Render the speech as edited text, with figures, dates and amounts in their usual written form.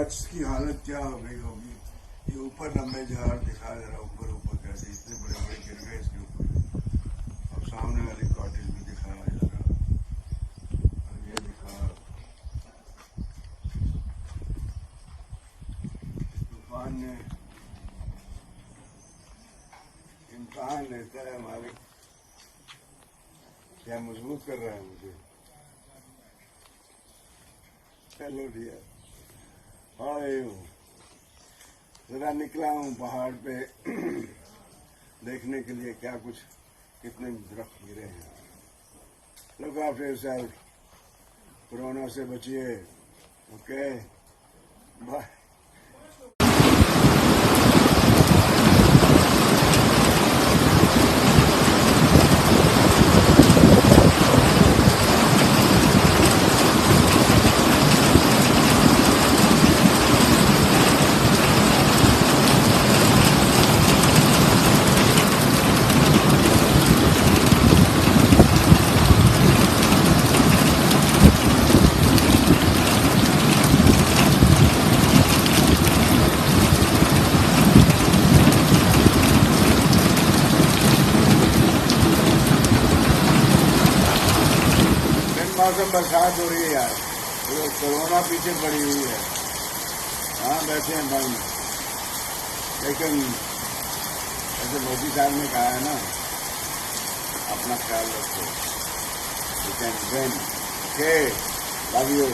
कच्छ की हालत क्या हो गई होगी। ये ऊपर लंबे झाड़ दिखा जरा, ऊपर ऊपर कैसे इतने बड़े बड़े गिर गए इसके ऊपर। अब सामने वाली कॉटेज भी दिखा जरा, और ये दिखा। तूफान ने इम्तहान लेता है हमारे, क्या मजबूत कर रहा है मुझे। चलो भैया, जरा निकला हूँ पहाड़ पे देखने के लिए क्या कुछ, कितने दरख्त गिरे हैं। लुक आफ्टर योरसेल्फ, कोरोना से बचिए। Okay, bye. मौसम बरसात हो रही है यार, तो कोरोना पीछे पड़ी हुई है। हाँ बैठे हैं बंद, लेकिन ऐसे मोदी साहब ने कहा है ना, अपना ख्याल रखो। You can win. Okay, love you.